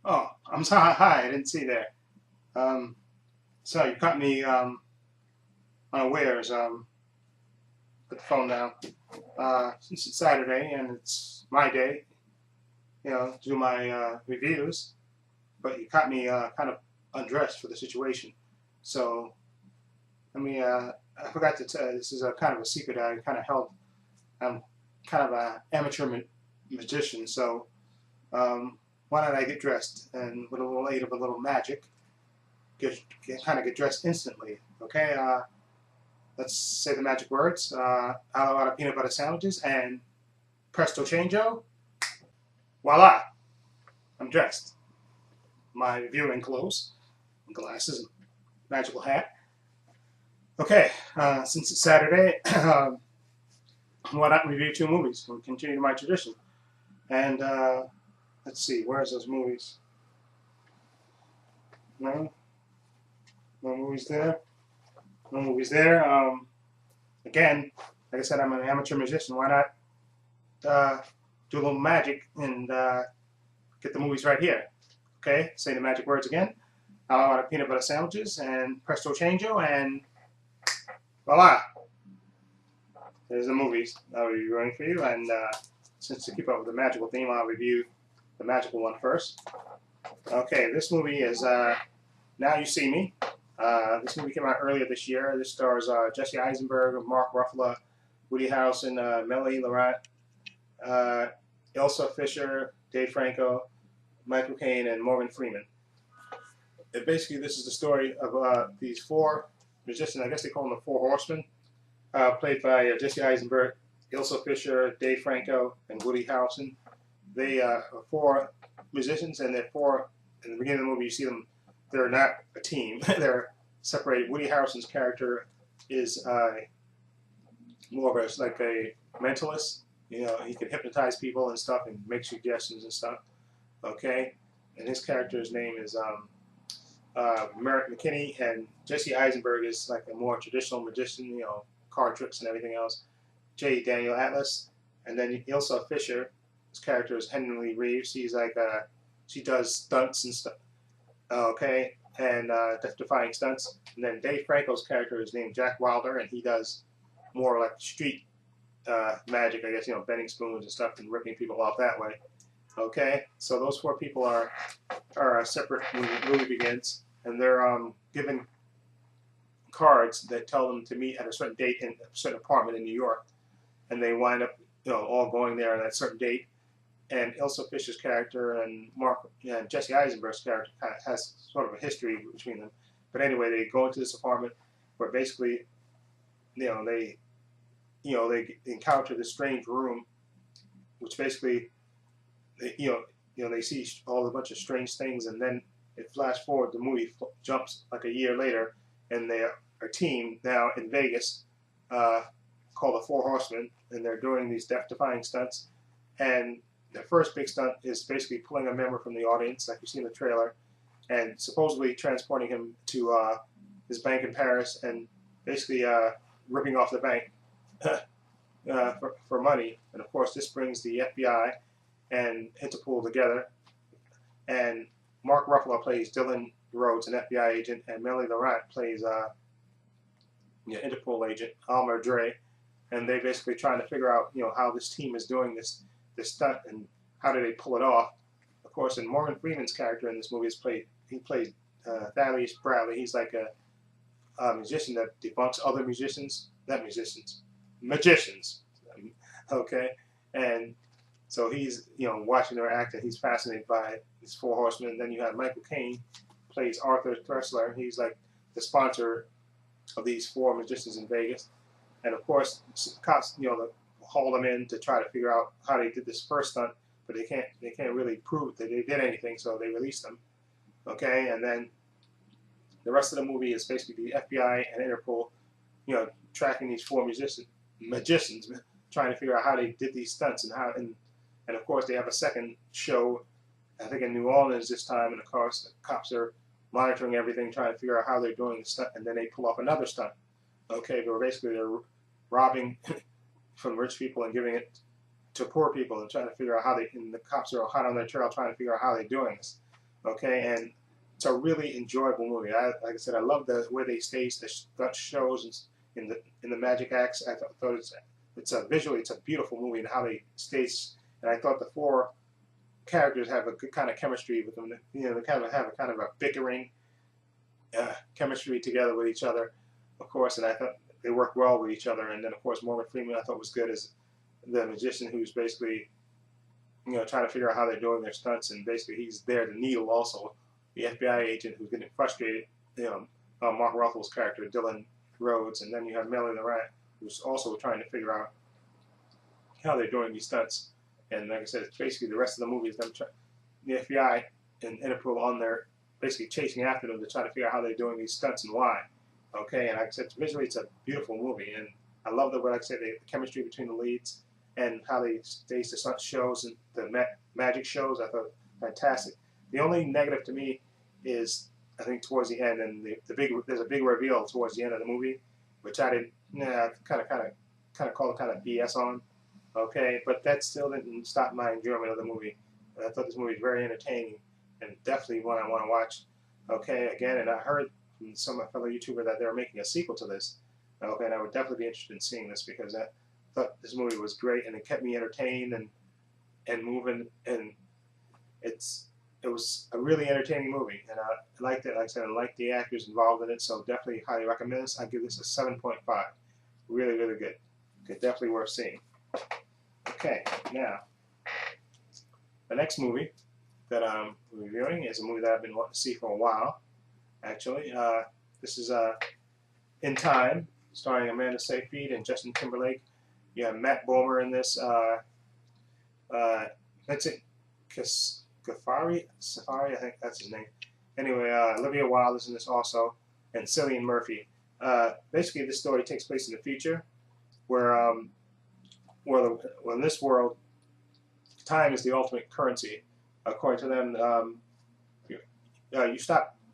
Oh, I'm sorry. Hi, I didn't see there. Um, so you caught me unawares. Put the phone down. Since it's Saturday and it's my day, to do my reviews, but you caught me kind of undressed for the situation. So I forgot to tell you, this is a kind of a secret I kind of held. I'm kind of an amateur magician, so um, why don't I get dressed and with a little aid of a little magic, kind of get dressed instantly. Okay, let's say the magic words. A lot of peanut butter sandwiches and presto changeo. Voila, I'm dressed. My viewing clothes, glasses, and magical hat. Okay, since it's Saturday, why not review two movies and continue my tradition? And let's see, where's those movies? No, no movies there. No movies there. Again, like I said, I'm an amateur musician. Why not do a little magic and get the movies right here? Okay, say the magic words again. A lot of peanut butter sandwiches and presto changeo, and voila, there's the movies I'll be reviewing for you. And since to keep up with the magical theme, I'll review the magical one first. Okay, this movie is Now You See Me. This movie came out earlier this year. This stars Jesse Eisenberg, Mark Ruffalo, Woody Harrelson, Melanie Laurent, Elsa Fisher, Dave Franco, Michael Caine, and Morgan Freeman. And basically, this is the story of these four musicians. I guess they call them the Four Horsemen, played by Jesse Eisenberg, Elsa Fisher, Dave Franco, and Woody Harrelson. They are four musicians, and they're four. In the beginning of the movie, you see them. They're not a team. They're separated. Woody Harrelson's character is more of like a mentalist. He can hypnotize people and stuff and make suggestions and stuff. Okay, and his character's name is Merrick McKinney, and Jesse Eisenberg is like a more traditional magician. Card tricks and everything else. J. Daniel Atlas, and then Ilsa Fisher. His character is Henry Reeves. He's like she does stunts and stuff. Okay, and death-defying stunts. And then Dave Franco's character is named Jack Wilder, and he does more like street magic, I guess, bending spoons and stuff and ripping people off that way. Okay, so those four people are separate when the movie begins, and they're given cards that tell them to meet at a certain date in a certain apartment in New York, and they wind up, all going there on that certain date. And Ilsa Fisher's character and Jesse Eisenberg's character kind of has sort of a history between them. But anyway, they go into this apartment where basically, they encounter this strange room, which basically, they see all a bunch of strange things, and then it flash forward. The movie jumps like a year later, and they are a team now in Vegas called the Four Horsemen, and they're doing these death-defying stunts. And the first big stunt is basically pulling a member from the audience, like you see in the trailer, and supposedly transporting him to his bank in Paris, and basically ripping off the bank for money. And of course, this brings the FBI and Interpol together. And Mark Ruffalo plays Dylan Rhodes, an FBI agent, and Melanie Laurent plays Interpol agent Almer Dre. And they basically trying to figure out, how this team is doing this stunt and how do they pull it off. Of course, and Morgan Freeman's character in this movie he plays Thaddeus Bradley. He's like a magician that debunks other magicians. Okay, and so he's watching their act, and he's fascinated by these four horsemen. And then you have Michael Caine plays Arthur Tressler. He's like the sponsor of these four magicians in Vegas, and of course, cops haul them in to try to figure out how they did this first stunt, but they can't really prove that they did anything, so they release them. Okay, and then the rest of the movie is basically the FBI and Interpol, tracking these four magicians, trying to figure out how they did these stunts and of course they have a second show, I think in New Orleans this time, and of course the cops are monitoring everything, trying to figure out how they're doing the stunt, and then they pull off another stunt. Okay, but basically they're robbing from rich people and giving it to poor people and trying to figure out how and the cops are hot on their trail trying to figure out how they're doing this. Okay, and it's a really enjoyable movie. Like I said, I love the way they stage the stunt shows in the magic acts. I thought it's a visually it's a beautiful movie and how they stage. And I thought the four characters have a good kind of chemistry with them. You know, they kind of have a kind of a bickering chemistry together with each other, of course. And I thought they work well with each other. And then of course Morgan Freeman I thought was good as the magician who's basically trying to figure out how they're doing their stunts, and basically he's there to needle also the FBI agent who's getting frustrated. Mark Ruffalo's character Dylan Rhodes, and then you have Melanie Laurent who's also trying to figure out how they're doing these stunts. And like I said, it's basically the rest of the movie is them the FBI and Interpol on there basically chasing after them to try to figure out how they're doing these stunts and why. Okay, and like I said, visually it's a beautiful movie, and I love the chemistry between the leads and how they stage the stunt shows and the magic shows. I thought fantastic. The only negative to me is I think towards the end, and there's a big reveal towards the end of the movie, which I didn't kind of call it kind of BS on. Okay, but that still didn't stop my enjoyment of the movie. I thought this movie was very entertaining and definitely one I want to watch. Okay, again, and I heard from some of my fellow YouTubers that they were making a sequel to this. Okay, and I would definitely be interested in seeing this because I thought this movie was great and it kept me entertained and moving, and it was a really entertaining movie, and I liked it. Like I said, I liked the actors involved in it, so definitely highly recommend this. I give this a 7.5. Really, really good. Okay, definitely worth seeing. Okay, now the next movie that I'm reviewing is a movie that I've been wanting to see for a while. Actually, this is In Time, starring Amanda Seyfried and Justin Timberlake. You have Matt Bomer in this. Vincent Safari, I think that's his name. Anyway, Olivia Wilde is in this also, and Cillian Murphy. Basically, this story takes place in the future, where in this world, time is the ultimate currency. According to them,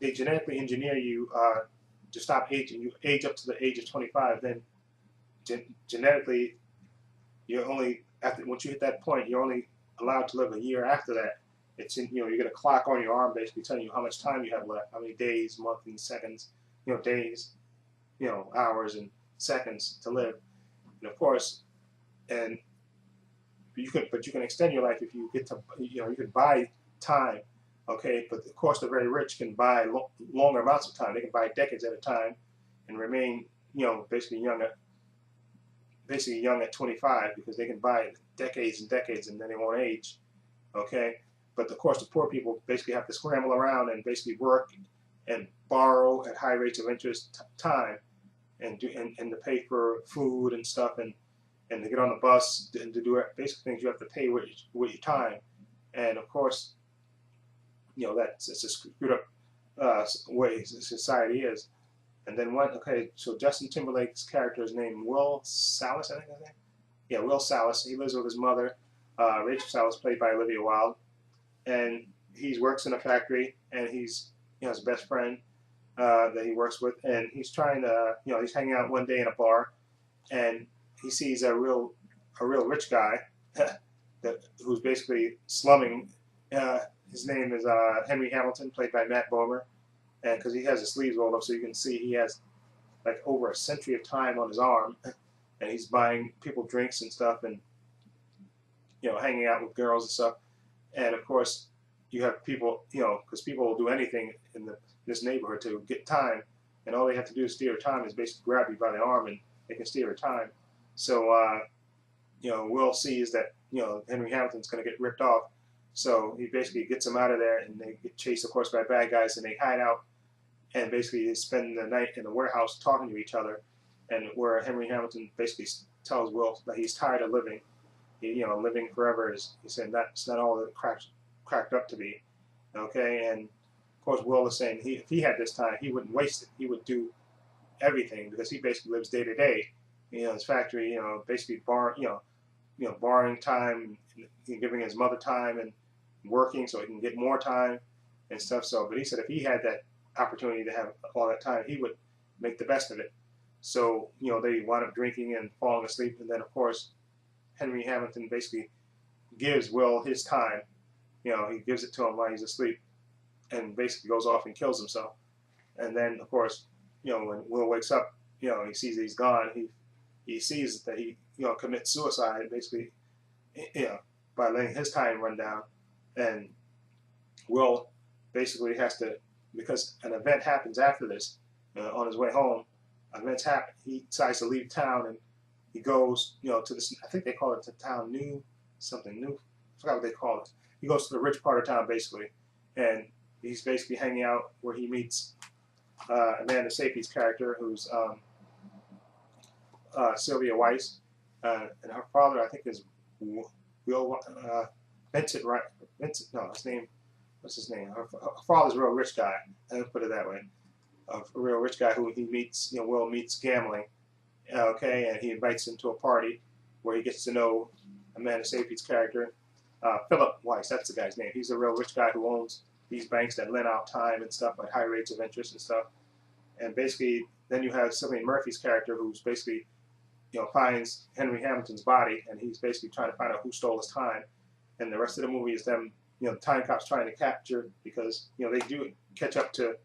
they genetically engineer you to stop aging. You age up to the age of 25, then genetically, once you hit that point, you're only allowed to live a year after that. It's you get a clock on your arm basically telling you how much time you have left, how many days, months, and seconds, days, hours and seconds to live. And of course, you can extend your life if you get to, you can buy time, okay? But of course, the very rich can buy longer amounts of time. They can buy decades at a time and remain, basically young at 25 because they can buy decades and decades and then they won't age, okay? But of course, the poor people basically have to scramble around and basically work and borrow at high rates of interest time and to pay for food and stuff and to get on the bus and to do basic things you have to pay with your time. And of course, it's a screwed up way society is. And then so Justin Timberlake's character is named Will Salas, I think his name. Yeah, Will Salas. He lives with his mother, Rachel Salas, played by Olivia Wilde, and he works in a factory, and he's his best friend that he works with, and he's trying to he's hanging out one day in a bar, and he sees a real rich guy who's basically slumming. His name is Henry Hamilton, played by Matt Bomer, and because he has his sleeves rolled up, so you can see he has like over a century of time on his arm, and he's buying people drinks and stuff, and hanging out with girls and stuff. And of course, you have people, because people will do anything in this neighborhood to get time, and all they have to do to steal your time is basically grab you by the arm, and they can steal your time. So, Will sees that, Henry Hamilton's going to get ripped off. So he basically gets him out of there, and they get chased, of course, by bad guys, and they hide out, and basically they spend the night in the warehouse talking to each other, and where Henry Hamilton basically tells Will that he's tired of living. Living forever he said that's not all that cracked up to be. Okay, and of course Will is saying if he had this time, he wouldn't waste it. He would do everything because he basically lives day to day. His factory, basically borrowing time, and giving his mother time and working so he can get more time and stuff. So, but he said if he had that opportunity to have all that time, he would make the best of it. So, they wound up drinking and falling asleep, and then of course Henry Hamilton basically gives Will his time. He gives it to him while he's asleep. and basically goes off and kills himself. And then, of course, when Will wakes up, he sees that he's gone. He sees that he commits suicide basically, by letting his time run down, and Will basically has to, because an event happens after this. On his way home, events happen. He decides to leave town, and he goes, to this. I think they call it the town New something New. I forgot what they call it. He goes to the rich part of town basically, and he's basically hanging out where he meets Amanda Seyfried's character, who's Sylvia Weiss, and her father, I think, is Will Vincent. Right? Vincent? No, his name. What's his name? Her father's a real rich guy. Let's put it that way. A real rich guy who he meets. Will meets gambling. Okay, and he invites him to a party where he gets to know Amanda Seyfried's character, Philip Weiss. That's the guy's name. He's a real rich guy who owns these banks that lend out time and stuff at high rates of interest and stuff. And basically, then you have Cillian Murphy's character, who's basically, finds Henry Hamilton's body, and he's basically trying to find out who stole his time. And the rest of the movie is them, the time cops trying to capture, because they do catch up to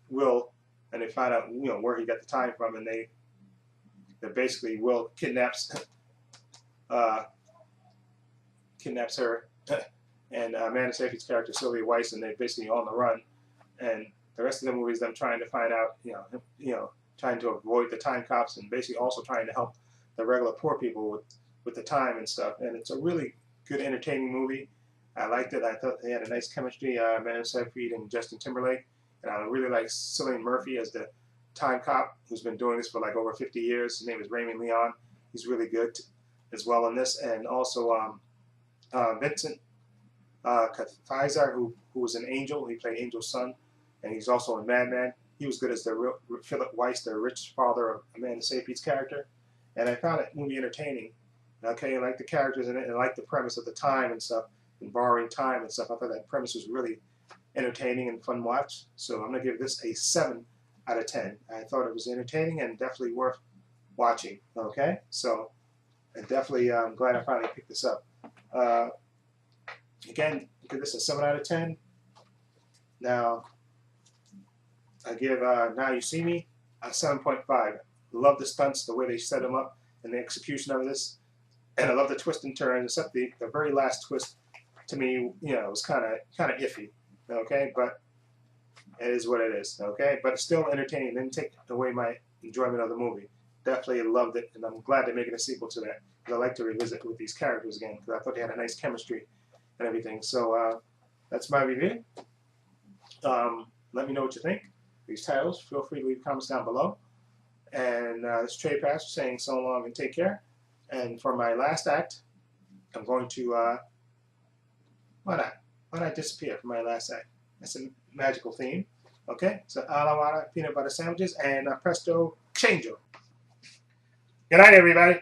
Will, and they find out where he got the time from, and they basically Will kidnaps her and Amanda Seyfried's character Sylvia Weiss, and they're basically on the run. And the rest of the movie is them trying to find out, trying to avoid the time cops, and basically also trying to help the regular poor people with the time and stuff. And it's a really good, entertaining movie. I liked it. I thought they had a nice chemistry, Amanda Seyfried and Justin Timberlake. And I really like Cillian Murphy as the time cop, who's been doing this for like over 50 years. His name is Raymond Leon. He's really good as well in this. And also Vincent Trepacer, who was an Angel. He played Angel's son, and he's also in Mad Men. He was good as the real Philip Weiss, the rich father of Amanda Seyfried's character. And I found that movie entertaining. Okay, I like the characters in it, and I like the premise of the time and stuff, and borrowing time and stuff. I thought that premise was really entertaining and fun to watch. So I'm going to give this a 7 out of 10. I thought it was entertaining and definitely worth watching. Okay, so I definitely I'm glad I finally picked this up. Again, give this a 7 out of 10. Now, I give Now You See Me a 7.5. Love the stunts, the way they set them up, and the execution of this. And I love the twists and turns, except the very last twist, to me, was kind of iffy. Okay, but it is what it is. Okay, but it's still entertaining. It didn't take away my enjoyment of the movie. Definitely loved it, and I'm glad they're making a sequel to that, because I like to revisit with these characters again, because I thought they had a nice chemistry and everything. So that's my review. Let me know what you think. These titles, feel free to leave comments down below. And this is Trepacer saying so long and take care. And for my last act, I'm going to why not disappear for my last act? That's a magical theme. Okay, so Alawada peanut butter sandwiches and presto changeo. Good night, everybody.